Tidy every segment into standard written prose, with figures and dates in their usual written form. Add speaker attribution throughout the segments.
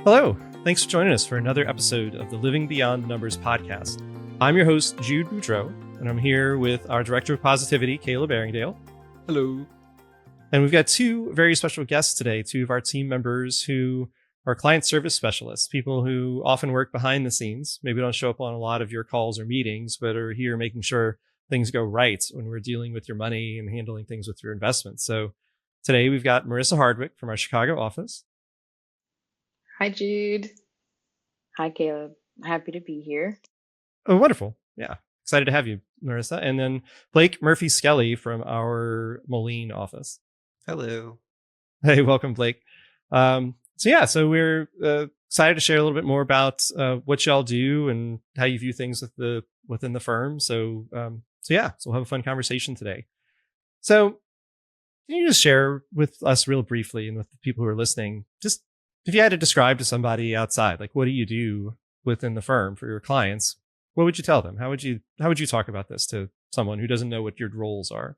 Speaker 1: Hello, thanks for joining us for another episode of the Living Beyond Numbers podcast. I'm your host, Jude Boudreaux, and I'm here with our Director of Positivity, Caleb Arringdale.
Speaker 2: Hello.
Speaker 1: And we've got two very special guests today, two of our team members who are client service specialists, people who often work behind the scenes, maybe don't show up on a lot of your calls or meetings, but are here making sure things go right when we're dealing with your money and handling things with your investments. So today we've got Marisa Hardwick from our Chicago office.
Speaker 3: Hi, Jude. Hi, Caleb. Happy to be here.
Speaker 1: Oh, wonderful. Yeah. Excited to have you, Marisa. And then Blake Murphy-Skelley from our Moline office.
Speaker 2: Hello.
Speaker 1: Hey, welcome, Blake. So we're excited to share a little bit more about what y'all do and how you view things within the firm. So we'll have a fun conversation today. So can you just share with us real briefly and with the people who are listening, just if you had to describe to somebody outside, like what do you do within the firm for your clients? What would you tell them? How would you talk about this to someone who doesn't know what your roles are?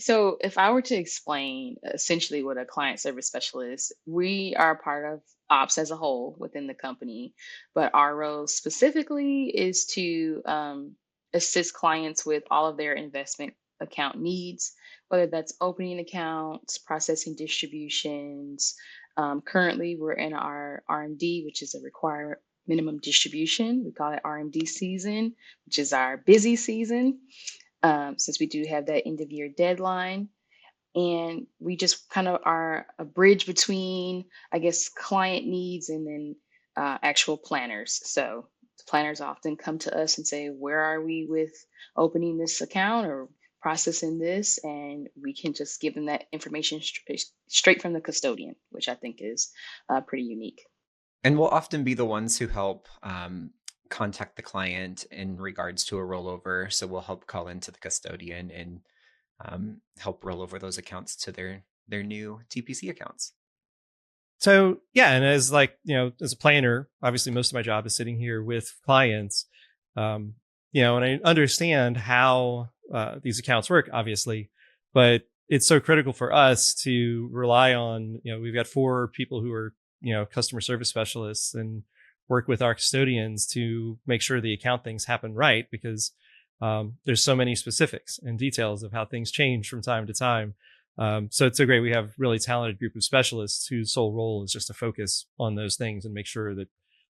Speaker 3: So, if I were to explain essentially what a client service specialist, we are part of ops as a whole within the company, but our role specifically is to assist clients with all of their investment account needs, whether that's opening accounts, processing distributions. Currently, we're in our RMD, which is a required minimum distribution. We call it RMD season, which is our busy season, since we do have that end of year deadline. And we just kind of are a bridge between, I guess, client needs and then actual planners. So planners often come to us and say, where are we with opening this account or processing this? And we can just give them that information straight from the custodian, which I think is pretty unique.
Speaker 2: And we'll often be the ones who help contact the client in regards to a rollover. So we'll help call into the custodian and help roll over those accounts to their new TPC accounts.
Speaker 1: So yeah, and as as a planner, obviously most of my job is sitting here with clients, and I understand how these accounts work, obviously, but it's so critical for us to rely on, we've got 4 people who are, customer service specialists and work with our custodians to make sure the account things happen right, because there's so many specifics and details of how things change from time to time. So it's so great. We have really talented group of specialists whose sole role is just to focus on those things and make sure that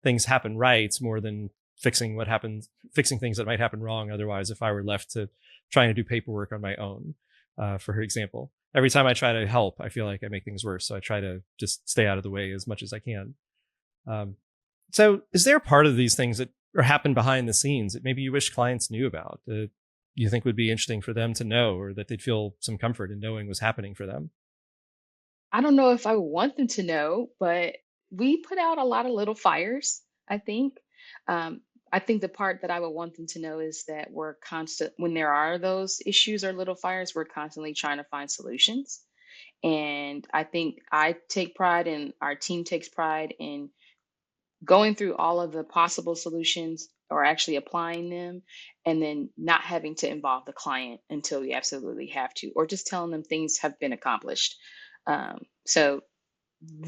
Speaker 1: things happen right more than fixing things that might happen wrong. Otherwise, if I were left to trying to do paperwork on my own, for example, every time I try to help, I feel like I make things worse. So I try to just stay out of the way as much as I can. So is there a part of these things that happen behind the scenes that maybe you wish clients knew about, that you think would be interesting for them to know, or that they'd feel some comfort in knowing was happening for them?
Speaker 3: I don't know if I want them to know, but we put out a lot of little fires, I think. I think the part that I would want them to know is that we're constant, when there are those issues or little fires, we're constantly trying to find solutions. And I think I take pride and our team takes pride in going through all of the possible solutions or actually applying them and then not having to involve the client until we absolutely have to, or just telling them things have been accomplished. So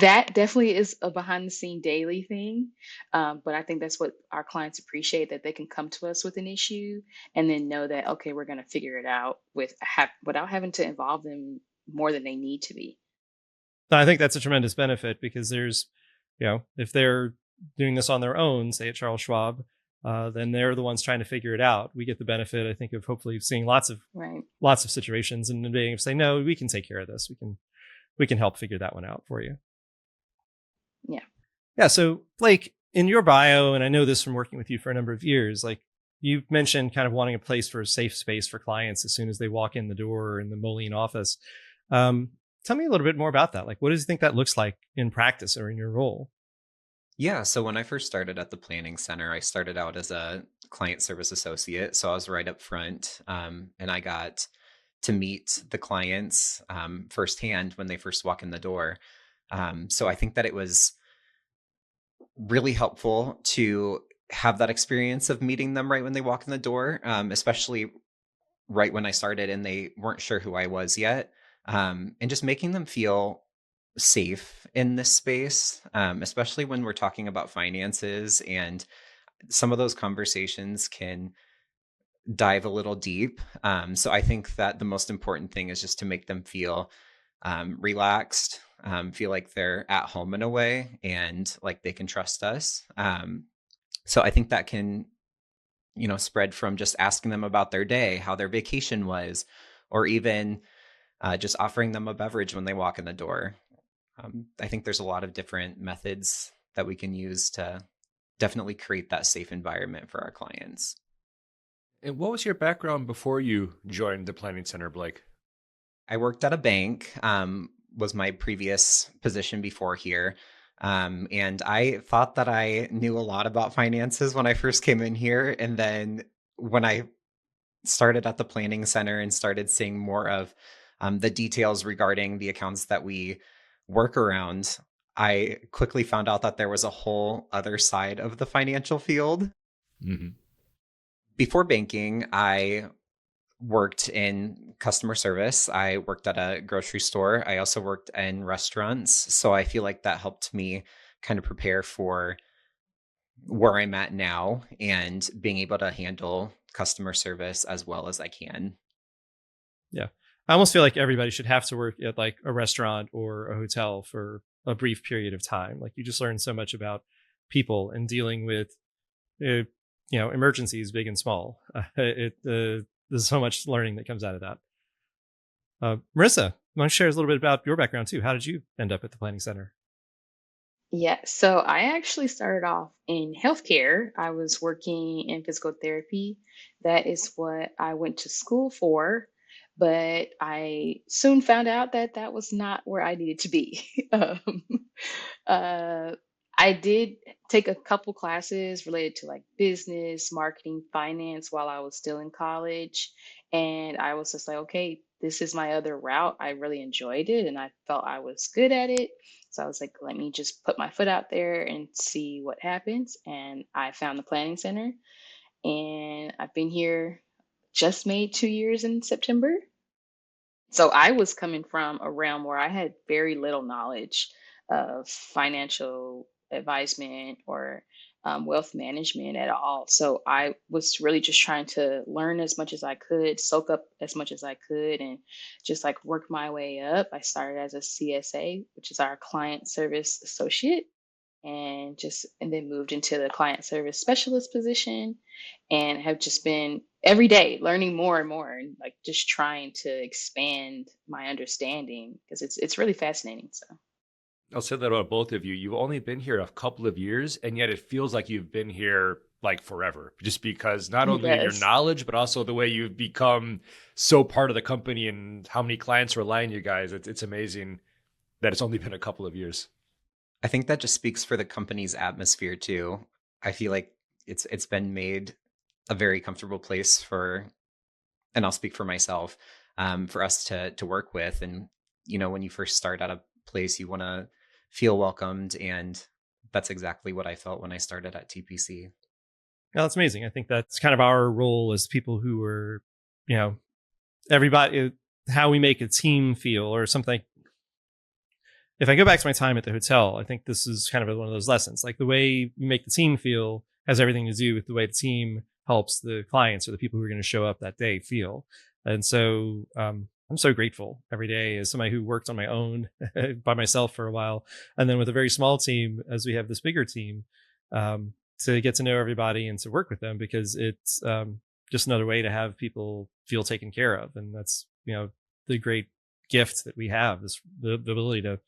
Speaker 3: that definitely is a behind the scene daily thing. But I think that's what our clients appreciate, that they can come to us with an issue and then know that, okay, we're going to figure it out without having to involve them more than they need to be.
Speaker 1: I think that's a tremendous benefit, because there's, if they're doing this on their own, say at Charles Schwab, then they're the ones trying to figure it out. We get the benefit, I think, of hopefully seeing lots of situations and then being able to say, no, we can take care of this. We can help figure that one out for you.
Speaker 3: Yeah.
Speaker 1: Yeah. So Blake, in your bio, and I know this from working with you for a number of years, like you mentioned kind of wanting a place for a safe space for clients as soon as they walk in the door in the Moline office. Tell me a little bit more about that. Like, what do you think that looks like in practice or in your role?
Speaker 2: Yeah, so when I first started at the planning center, I started out as a client service associate. So I was right up front, and I got to meet the clients firsthand when they first walk in the door. So I think that it was really helpful to have that experience of meeting them right when they walk in the door, especially right when I started and they weren't sure who I was yet, and just making them feel safe in this space, especially when we're talking about finances, and some of those conversations can dive a little deep. So I think that the most important thing is just to make them feel relaxed, feel like they're at home in a way, and like they can trust us. So I think that can, spread from just asking them about their day, how their vacation was, or even just offering them a beverage when they walk in the door. I think there's a lot of different methods that we can use to definitely create that safe environment for our clients.
Speaker 4: And what was your background before you joined the Planning Center, Blake?
Speaker 2: I worked at a bank, was my previous position before here. And I thought that I knew a lot about finances when I first came in here. And then when I started at the planning center and started seeing more of the details regarding the accounts that we work around, I quickly found out that there was a whole other side of the financial field.
Speaker 4: Mm-hmm.
Speaker 2: Before banking, I worked in customer service. I worked at a grocery store. I also worked in restaurants. So I feel like that helped me kind of prepare for where I'm at now and being able to handle customer service as well as I can.
Speaker 1: Yeah. I almost feel like everybody should have to work at like a restaurant or a hotel for a brief period of time. Like you just learn so much about people and dealing with, emergencies, big and small. There's so much learning that comes out of that. Marisa, why don't you share a little bit about your background too? How did you end up at the Planning Center?
Speaker 3: Yeah, so I actually started off in healthcare. I was working in physical therapy. That is what I went to school for, but I soon found out that that was not where I needed to be. uh, I did take a couple classes related to like business, marketing, finance while I was still in college. And I was just like, okay, this is my other route. I really enjoyed it and I felt I was good at it. So I was like, let me just put my foot out there and see what happens. And I found the planning center and I've been here just made 2 years in September. So I was coming from a realm where I had very little knowledge of financial advisement or wealth management at all. So I was really just trying to learn as much as I could, soak up as much as I could, and just like work my way up. I started as a CSA, which is our client service associate, and then moved into the client service specialist position and have just been every day learning more and more and like just trying to expand my understanding because it's really fascinating. So
Speaker 4: I'll say that about both of you. You've only been here a couple of years, and yet it feels like you've been here like forever, just because not
Speaker 3: it
Speaker 4: only in your
Speaker 3: does.
Speaker 4: knowledge, but also the way you've become so part of the company and how many clients rely on you guys. It's amazing that it's only been a couple of years.
Speaker 2: I think that just speaks for the company's atmosphere too. I feel like it's been made a very comfortable place for, and I'll speak for myself, for us to work with. And when you first start at a place, you want to feel welcomed, and that's exactly what I felt when I started at TPC.
Speaker 1: Well, that's amazing. I think that's kind of our role as people who are, you know, everybody, how we make a team feel or something. If I go back to my time at the hotel, I think this is kind of one of those lessons. Like the way we make the team feel has everything to do with the way the team helps the clients or the people who are going to show up that day feel. And so I'm so grateful every day as somebody who worked on my own by myself for a while. And then with a very small team, as we have this bigger team, to get to know everybody and to work with them, because it's just another way to have people feel taken care of. And that's, the great gift that we have is the ability to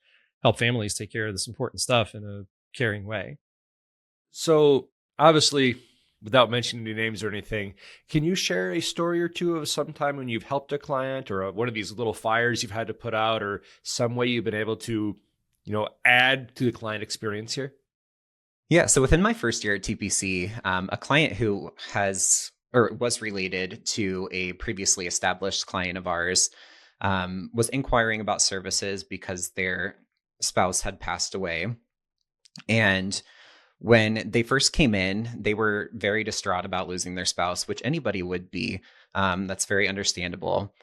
Speaker 1: help families take care of this important stuff in a caring way.
Speaker 4: So obviously, without mentioning any names or anything, can you share a story or two of some time when you've helped a client or one of these little fires you've had to put out or some way you've been able to, add to the client experience here?
Speaker 2: Yeah, so within my first year at TPC, a client who was related to a previously established client of ours was inquiring about services because their spouse had passed away. And when they first came in, they were very distraught about losing their spouse, which anybody would be. That's very understandable.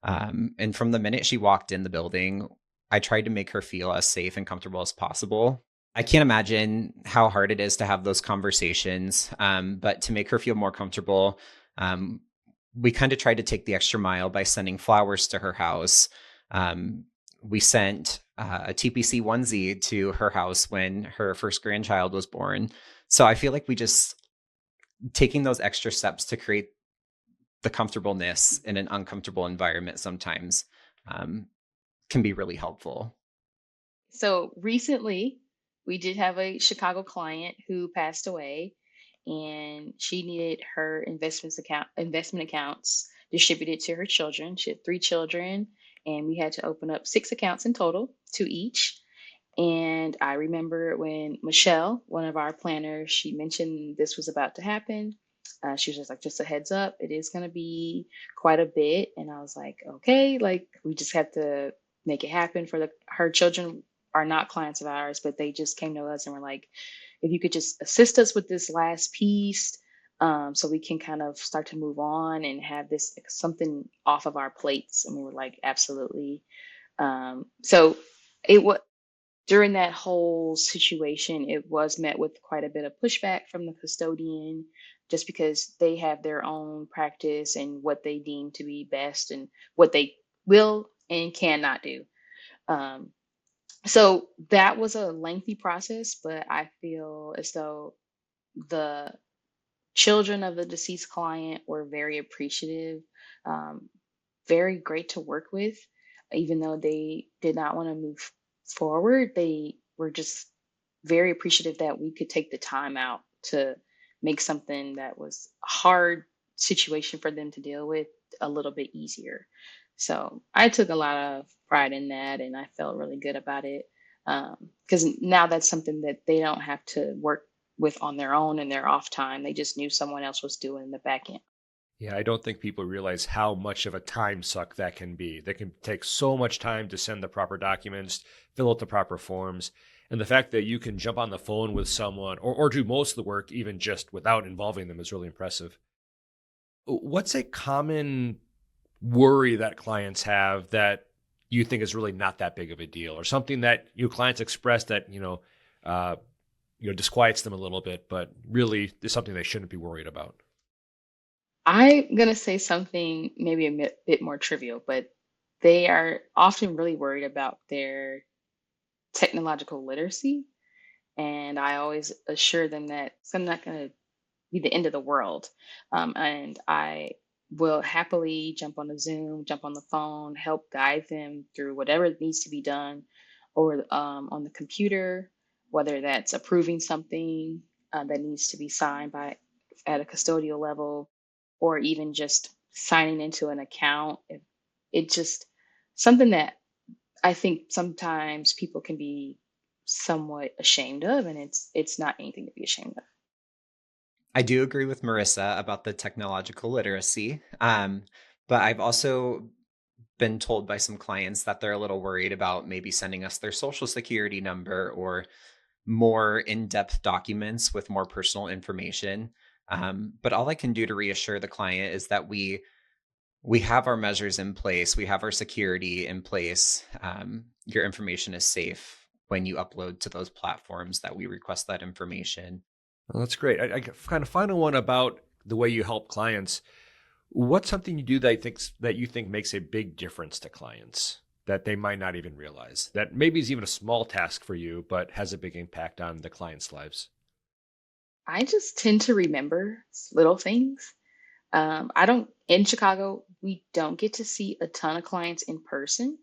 Speaker 2: And from the minute she walked in the building, I tried to make her feel as safe and comfortable as possible. I can't imagine how hard it is to have those conversations, but to make her feel more comfortable, um, we kind of tried to take the extra mile by sending flowers to her house. Um, we sent a TPC onesie to her house when her first grandchild was born. So I feel like we just taking those extra steps to create the comfortableness in an uncomfortable environment sometimes um, can be really helpful.
Speaker 3: So recently, we did have a Chicago client who passed away, and she needed her investment accounts distributed to her children. She had three children, and we had to open up six accounts in total, two each. And I remember when Michelle, one of our planners, she mentioned this was about to happen. She was just like, just a heads up, it is going to be quite a bit. And I was like, okay, like we just have to make it happen for her children are not clients of ours, but they just came to us and were like, if you could just assist us with this last piece, so we can kind of start to move on and have this something off of our plates. And we were like, absolutely. So it was during that whole situation, it was met with quite a bit of pushback from the custodian, just because they have their own practice and what they deem to be best and what they will and cannot do. Um, so that was a lengthy process, but I feel as though the children of the deceased client were very appreciative, um, very great to work with. Even though they did not want to move forward, they were just very appreciative that we could take the time out to make something that was a hard situation for them to deal with a little bit easier. So I took a lot of pride in that, and I felt really good about it, because now that's something that they don't have to work with on their own in their off time. They just knew someone else was doing the back end.
Speaker 4: Yeah, I don't think people realize how much of a time suck that can be. That can take so much time to send the proper documents, fill out the proper forms. And the fact that you can jump on the phone with someone or do most of the work even just without involving them is really impressive. What's a common worry that clients have that you think is really not that big of a deal, or something that your clients express that, uh, disquiets them a little bit, but really is something they shouldn't be worried about?
Speaker 3: I'm going to say something maybe a bit more trivial, but they are often really worried about their technological literacy. And I always assure them that it's not going to be the end of the world. And I will happily jump on a Zoom, jump on the phone, help guide them through whatever needs to be done, or on the computer, whether that's approving something that needs to be signed by at a custodial level, or even just signing into an account. It just something that I think sometimes people can be somewhat ashamed of, and it's not anything to be ashamed of.
Speaker 2: I do agree with Marissa about the technological literacy. But I've also been told by some clients that they're a little worried about maybe sending us their social security number or more in-depth documents with more personal information. But all I can do to reassure the client is that we have our measures in place, we have our security in place. Your information is safe when you upload to those platforms that we request that information.
Speaker 4: Well, that's great. I kind of final one about the way you help clients. What's something you do that you think makes a big difference to clients that they might not even realize? That maybe is even a small task for you, but has a big impact on the clients' lives.
Speaker 3: I just tend to remember little things. I don't, in Chicago, we don't get to see a ton of clients in person.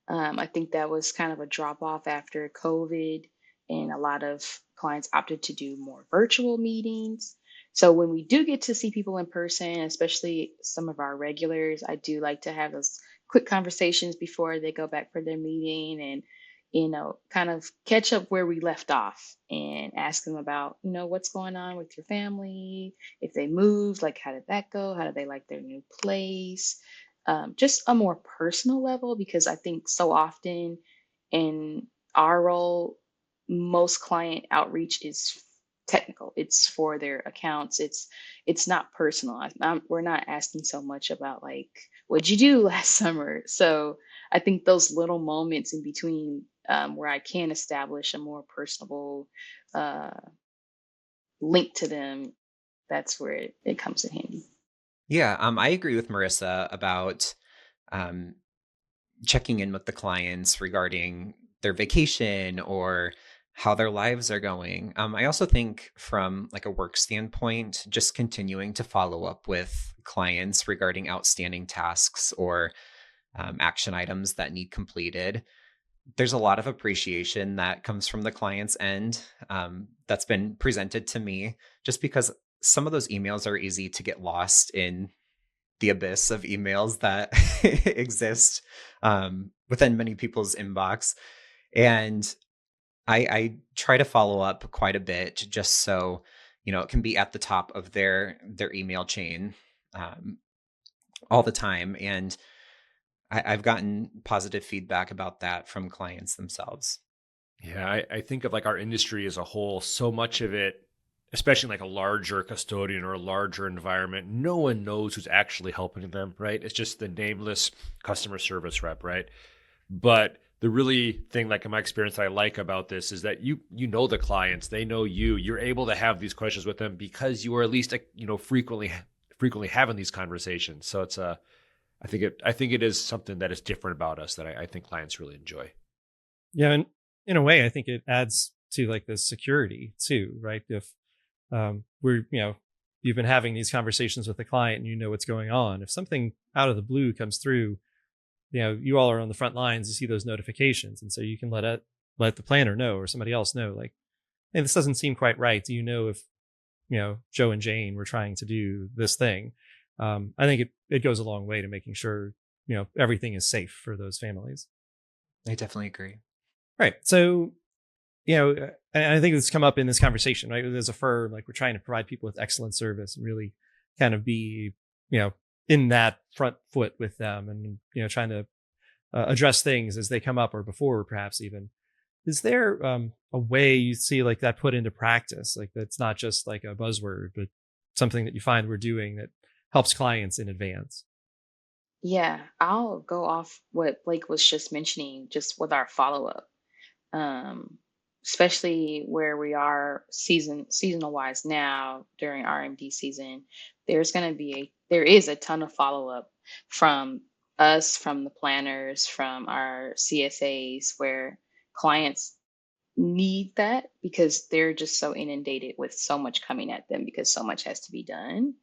Speaker 3: I think that was kind of a drop off after COVID, and a lot of clients opted to do more virtual meetings. So when we do get to see people in person, especially some of our regulars, I do like to have those quick conversations before they go back for their meeting, and kind of catch up where we left off and ask them about, what's going on with your family, if they moved, like how did that go, how did they like their new place, just a more personal level, because I think so often in our role, most client outreach is technical. It's for their accounts. It's not personal. We're not asking so much about like what'd you do last summer? So I think those little moments in between, where I can establish a more personable uh, link to them, that's where it comes in handy.
Speaker 2: Yeah, I agree with Marissa about um, checking in with the clients regarding their vacation or how their lives are going. I also think from like a work standpoint, just continuing to follow up with clients regarding outstanding tasks or action items that need completed. There's a lot of appreciation that comes from the client's end, that's been presented to me just because some of those emails are easy to get lost in the abyss of emails that exist within many people's inbox. And I try to follow up quite a bit just so, it can be at the top of their email chain um, all the time. And I've gotten positive feedback about that from clients themselves.
Speaker 4: Yeah, I think of like our industry as a whole, so much of it, especially in like a larger custodian or a larger environment, no one knows who's actually helping them, right? It's just the nameless customer service rep, right? But the really thing, like in my experience, that I like about this is that you know the clients, they know you. You're able to have these questions with them because you are at least frequently having these conversations. So it's I think it is something that is different about us that I think clients really enjoy.
Speaker 1: Yeah, and in a way, I think it adds to like the security too, right? If we're, you've been having these conversations with the client and you know what's going on. If something out of the blue comes through, you all are on the front lines. You see those notifications, and so you can let the planner know or somebody else know, like, hey, this doesn't seem quite right. Do you know if Joe and Jane were trying to do this thing? I think it goes a long way to making sure everything is safe for those families.
Speaker 2: I definitely agree.
Speaker 1: Right. So, and I think it's come up in this conversation, right? As a firm, like we're trying to provide people with excellent service and really kind of be, in that front foot with them and, trying to address things as they come up or before, perhaps even. Is there a way you see like that put into practice? Like that's not just like a buzzword, but something that you find we're doing that helps clients in advance?
Speaker 3: Yeah, I'll go off what Blake was just mentioning, just with our follow up, um, especially where we are seasonal wise now during RMD season. There is a ton of follow up from us, from the planners, from our CSAs, where clients need that because they're just so inundated with so much coming at them because so much has to be done.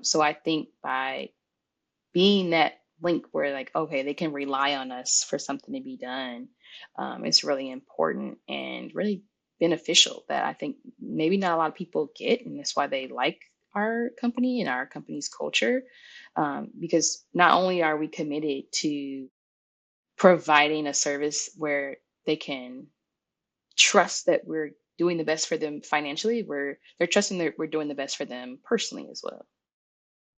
Speaker 3: So I think by being that link where like, okay, they can rely on us for something to be done, it's really important and really beneficial that I think maybe not a lot of people get, and that's why they like our company and our company's culture, because not only are we committed to providing a service where they can trust that we're doing the best for them financially, they're trusting that we're doing the best for them personally as well.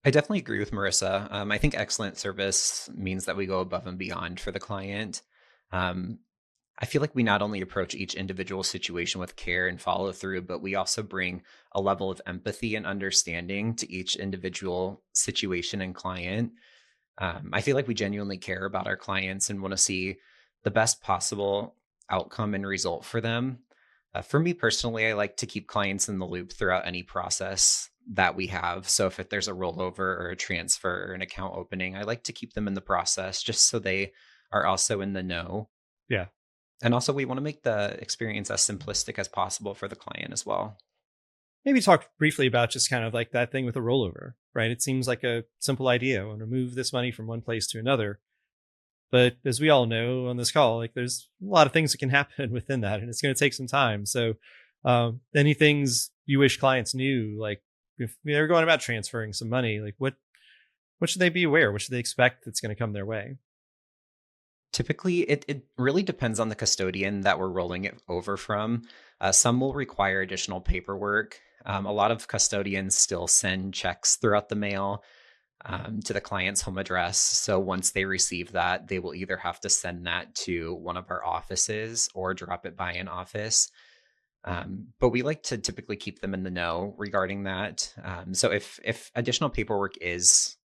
Speaker 2: I definitely agree with Marissa. I think excellent service means that we go above and beyond for the client. Um, I feel like we not only approach each individual situation with care and follow through, but we also bring a level of empathy and understanding to each individual situation and client. I feel like we genuinely care about our clients and want to see the best possible outcome and result for them. For me personally, I like to keep clients in the loop throughout any process that we have. So if there's a rollover or a transfer or an account opening, I like to keep them in the process just so they are also in the know.
Speaker 1: Yeah.
Speaker 2: And also, we want to make the experience as simplistic as possible for the client as well.
Speaker 1: Maybe talk briefly about just kind of like that thing with a rollover, right? It seems like a simple idea. I want to move this money from one place to another. But as we all know on this call, like there's a lot of things that can happen within that, and it's going to take some time. So, any things you wish clients knew, like if they're going about transferring some money, like what should they be aware? What should they expect that's going to come their way?
Speaker 2: Typically, it really depends on the custodian that we're rolling it over from. Some will require additional paperwork. A lot of custodians still send checks throughout the mail to the client's home address. So once they receive that, they will either have to send that to one of our offices or drop it by an office. But we like to typically keep them in the know regarding that. So if additional paperwork is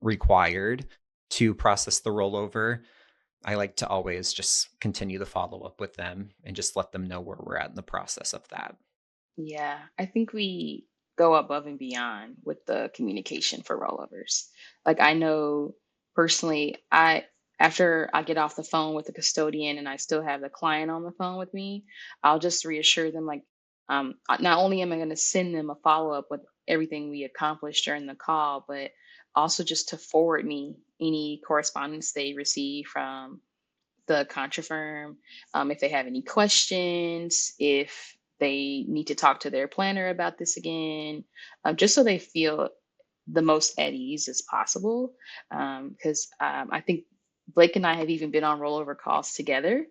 Speaker 2: required, to process the rollover, I like to always just continue the follow up with them and just let them know where we're at in the process of that.
Speaker 3: Yeah, I think we go above and beyond with the communication for rollovers. Like I know personally, I after I get off the phone with the custodian and I still have the client on the phone with me, I'll just reassure them like not only am I going to send them a follow up with everything we accomplished during the call, but also just to forward me any correspondence they receive from the contra firm, if they have any questions, if they need to talk to their planner about this again, just so they feel the most at ease as possible. Because I think Blake and I have even been on rollover calls together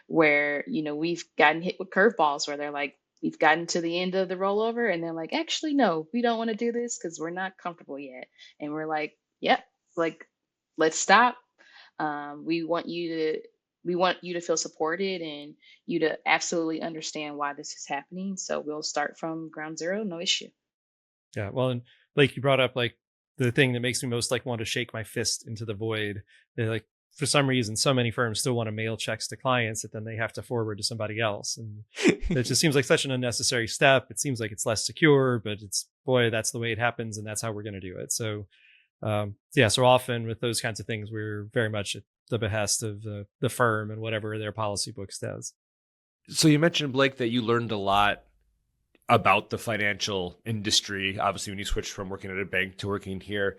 Speaker 3: where, we've gotten hit with curveballs where they're like, we've gotten to the end of the rollover and they're like, actually, no, we don't want to do this because we're not comfortable yet. And we're like, yep, like, let's stop. We want you to feel supported and you to absolutely understand why this is happening. So we'll start from ground zero, no issue.
Speaker 1: Yeah. Well, and like you brought up like the thing that makes me most like want to shake my fist into the void. They're like, for some reason, so many firms still want to mail checks to clients that then they have to forward to somebody else. And it just seems like such an unnecessary step. It seems like it's less secure, but it's, boy, that's the way it happens. And that's how we're going to do it. So, yeah, so often with those kinds of things, we're very much at the behest of the firm and whatever their policy book says.
Speaker 4: So you mentioned, Blake, that you learned a lot about the financial industry, obviously, when you switched from working at a bank to working here.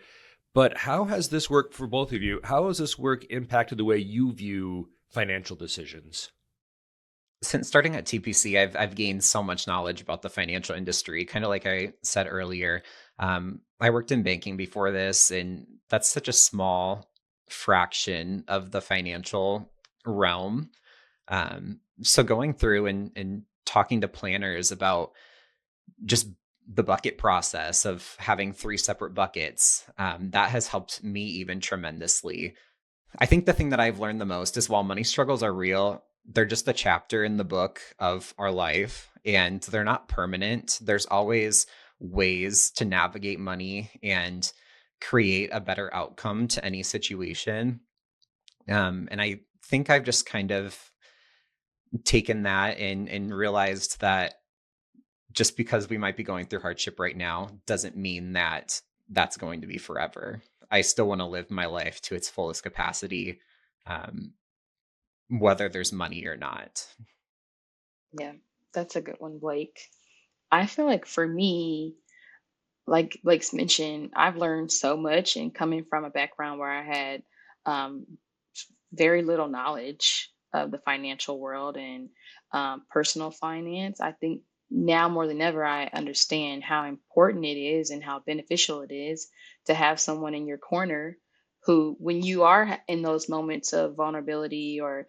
Speaker 4: But how has this worked for both of you? How has this work impacted the way you view financial decisions?
Speaker 2: Since starting at TPC, I've gained so much knowledge about the financial industry. Kind of like I said earlier, I worked in banking before this, and that's such a small fraction of the financial realm. So going through and talking to planners about just the bucket process of having three separate buckets, that has helped me even tremendously. I think the thing that I've learned the most is while money struggles are real, they're just a chapter in the book of our life and they're not permanent. There's always ways to navigate money and create a better outcome to any situation. And I think I've just kind of taken that and realized that just because we might be going through hardship right now doesn't mean that that's going to be forever. I still want to live my life to its fullest capacity, whether there's money or not.
Speaker 3: Yeah, that's a good one, Blake. I feel like for me, like Blake's mentioned, I've learned so much and coming from a background where I had um, very little knowledge of the financial world and personal finance. I think now more than ever, I understand how important it is and how beneficial it is to have someone in your corner who, when you are in those moments of vulnerability or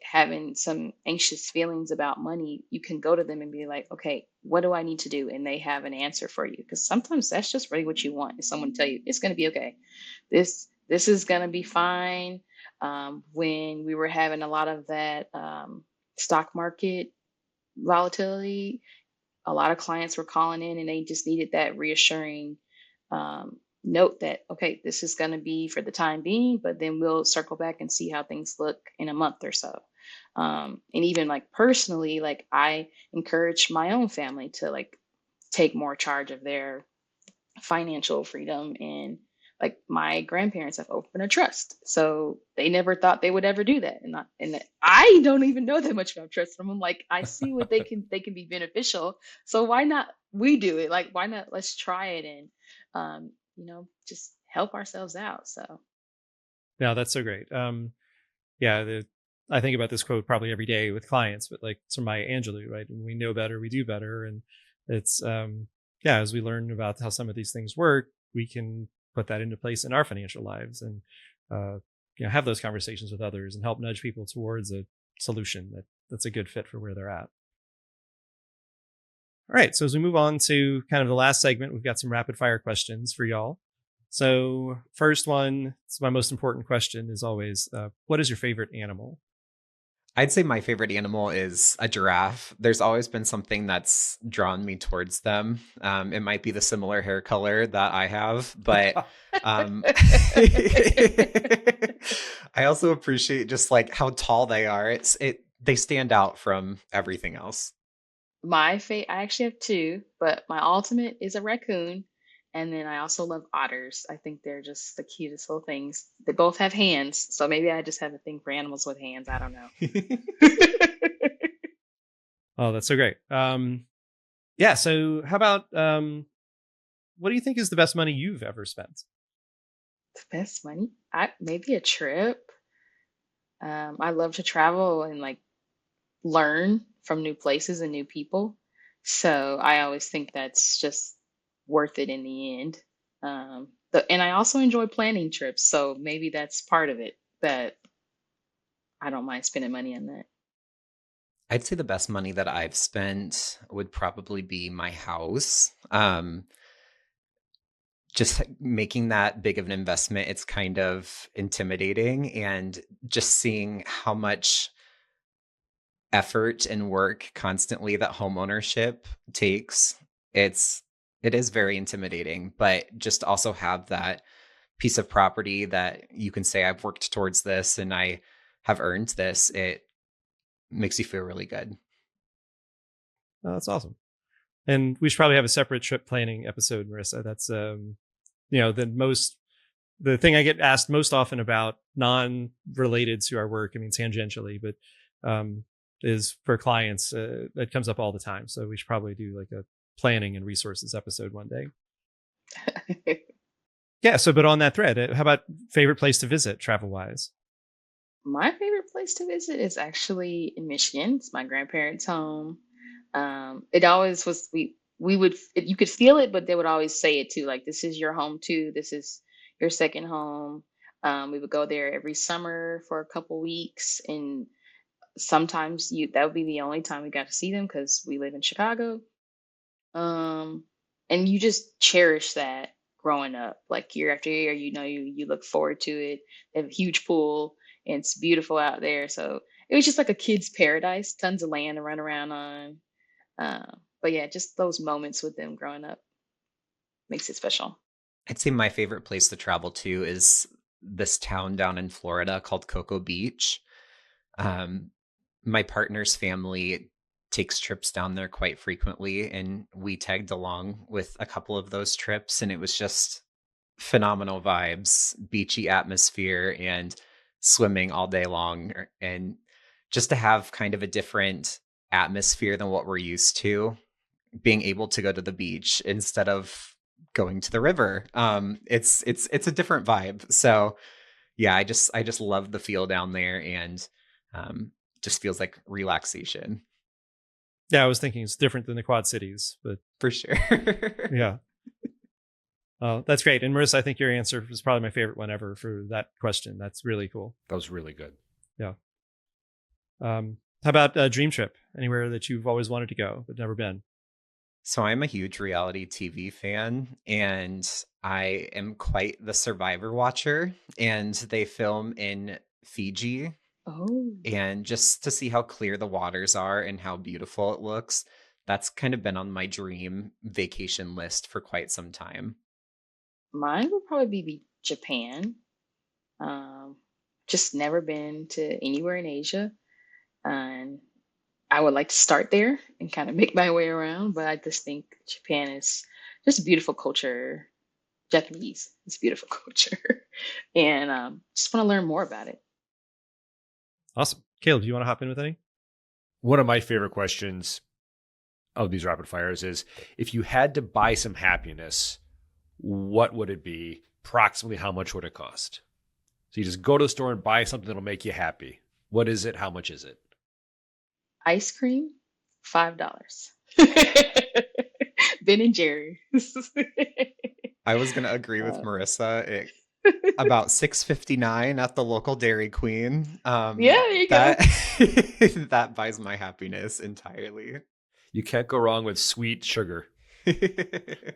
Speaker 3: having some anxious feelings about money, you can go to them and be like, okay, what do I need to do? And they have an answer for you. Because sometimes that's just really what you want is someone to tell you it's going to be okay. This is going to be fine. When we were having a lot of that stock market volatility, a lot of clients were calling in and they just needed that reassuring note that, okay, this is going to be for the time being, but then we'll circle back and see how things look in a month or so. And even like personally, like I encourage my own family to like take more charge of their financial freedom. And like my grandparents have opened a trust, so they never thought they would ever do that. And I don't even know that much about trust from them. Like I see what they can be beneficial. So why not we do it? Like why not let's try it and just help ourselves out. So
Speaker 1: Yeah, that's so great. Yeah, I think about this quote probably every day with clients, but like it's from Maya Angelou, right? When we know better, we do better. And it's, yeah, as we learn about how some of these things work, we can put that into place in our financial lives and, have those conversations with others and help nudge people towards a solution that's a good fit for where they're at. All right. So as we move on to kind of the last segment, we've got some rapid fire questions for y'all. So first one, it's my most important question is always, what is your favorite animal?
Speaker 2: I'd say my favorite animal is a giraffe. There's always been something that's drawn me towards them. It might be the similar hair color that I have, but um, I also appreciate just like how tall they are. They stand out from everything else.
Speaker 3: I actually have two, but my ultimate is a raccoon. And then I also love otters. I think they're just the cutest little things. They both have hands, so maybe I just have a thing for animals with hands. I don't know.
Speaker 1: Oh, that's so great. Yeah. So how about what do you think is the best money you've ever spent?
Speaker 3: The best money? I maybe a trip. I love to travel and like learn from new places and new people. So I always think that's just worth it in the end. And I also enjoy planning trips, so maybe that's part of it that I don't mind spending money on that.
Speaker 2: I'd say the best money that I've spent would probably be my house. Just making that big of an investment, it's kind of intimidating, and just seeing how much effort and work constantly that home ownership takes, it's it is very intimidating, but just also have that piece of property that you can say I've worked towards this and I have earned this, it makes you feel really good.
Speaker 1: Oh, that's awesome. And we should probably have a separate trip planning episode, Marissa. That's the thing I get asked most often about, non-related to our work. I mean, tangentially, but is for clients. That comes up all the time. So we should probably do like a planning and resources episode one day. Yeah. So, but on that thread, how about favorite place to visit travel wise?
Speaker 3: My favorite place to visit is actually in Michigan. It's my grandparents' home. It always was. You could feel it, but they would always say it too. Like, this is your home too. This is your second home. We would go there every summer for a couple weeks, and sometimes that would be the only time we got to see them because we live in Chicago. Um, and you just cherish that growing up, like year after year. You look forward to it. They have a huge pool, and it's beautiful out there. So it was just like a kid's paradise. Tons of land to run around on. But yeah, just those moments with them growing up makes it special.
Speaker 2: I'd say my favorite place to travel to is this town down in Florida called Cocoa Beach. Um, my partner's family takes trips down there quite frequently, and we tagged along with a couple of those trips, and it was just phenomenal vibes, beachy atmosphere, and swimming all day long, and just to have kind of a different atmosphere than what we're used to, being able to go to the beach instead of going to the river. It's a different vibe. So yeah, I just love the feel down there, and just feels like relaxation.
Speaker 1: Yeah, I was thinking it's different than the Quad Cities, but
Speaker 2: For sure.
Speaker 1: yeah. Oh, that's great. And Marissa, I think your answer was probably my favorite one ever for that question. That's really cool.
Speaker 4: That was really good.
Speaker 1: Yeah. How about a dream trip? Anywhere that you've always wanted to go but never been?
Speaker 2: So I'm a huge reality TV fan, and I am quite the Survivor watcher, and they film in Fiji,
Speaker 3: Oh,
Speaker 2: and just to see how clear the waters are and how beautiful it looks, that's kind of been on my dream vacation list for quite some time.
Speaker 3: mine would probably be Japan. Um, just never been to anywhere in Asia, and I would like to start there and kind of make my way around. But I just think Japan is just a beautiful culture. Japanese, it's a beautiful culture, and just want to learn more about it.
Speaker 1: Awesome. Caleb, do you want to hop in with any?
Speaker 4: One of my favorite questions of these rapid fires is, if you had to buy some happiness, what would it be? Approximately how much would it cost? So you just go to the store and buy something that'll make you happy. What is it? How much is it?
Speaker 3: Ice cream, $5. Ben and Jerry's.
Speaker 2: I was gonna agree with
Speaker 3: uh,
Speaker 2: Marissa. About 6.59 at the local Dairy Queen.
Speaker 3: yeah, there you go.
Speaker 2: That that buys my happiness entirely.
Speaker 4: You can't go wrong with sweet sugar.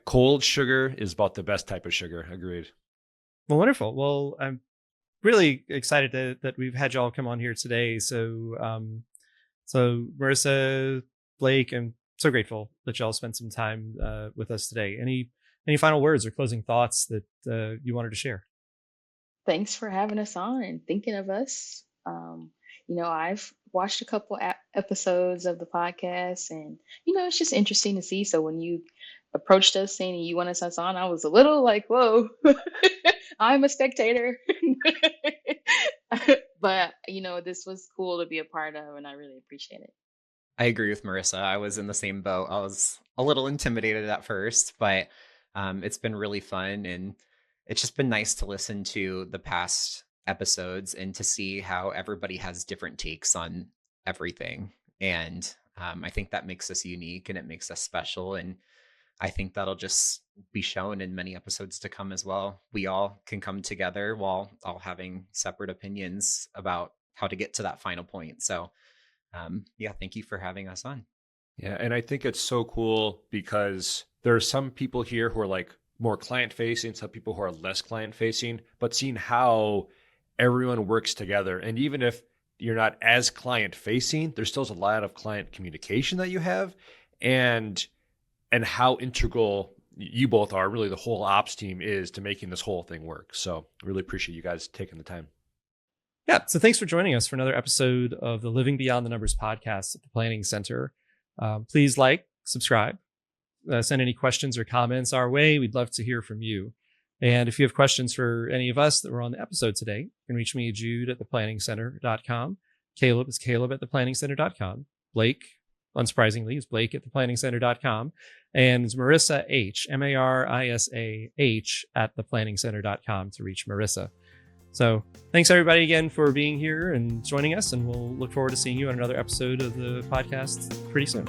Speaker 4: Cold sugar is about the best type of sugar. Agreed.
Speaker 1: Well, wonderful. Well, really excited that we've had y'all come on here today. So Marisa, Blake, I'm so grateful that y'all spent some time with us today. Any final words or closing thoughts that you wanted to share?
Speaker 3: Thanks for having us on and thinking of us. I've watched a couple episodes of the podcast, and it's just interesting to see. So when you approached us saying you wanted us on, I was a little like, "Whoa, I'm a spectator." But this was cool to be a part of, and I really appreciate it.
Speaker 2: I agree with Marissa. I was in the same boat. I was a little intimidated at first, but it's been really fun. And it's just been nice to listen to the past episodes and to see how everybody has different takes on everything. And I think that makes us unique and it makes us special. And I think that'll just be shown in many episodes to come as well. We all can come together while all having separate opinions about how to get to that final point. So yeah, thank you for having us on.
Speaker 4: Yeah, and I think it's so cool because there are some people here who are like more client facing, some people who are less client facing, but seeing how everyone works together. And even if you're not as client facing, there still is a lot of client communication that you have, and how integral you both are, really the whole ops team is to making this whole thing work. So really appreciate you guys taking the time.
Speaker 1: Yeah. So thanks for joining us for another episode of the Living Beyond the Numbers podcast at the Planning Center. Please subscribe, send any questions or comments our way. We'd love to hear from you. And if you have questions for any of us that were on the episode today, you can reach me, Jude, at theplanningscenter.com. Caleb is Caleb at theplanningscenter.com. Blake, unsurprisingly, is Blake at theplanningscenter.com. And it's Marisa H, Marisa H at theplanningscenter.com to reach Marisa. So thanks everybody again for being here and joining us. And we'll look forward to seeing you on another episode of the podcast pretty soon.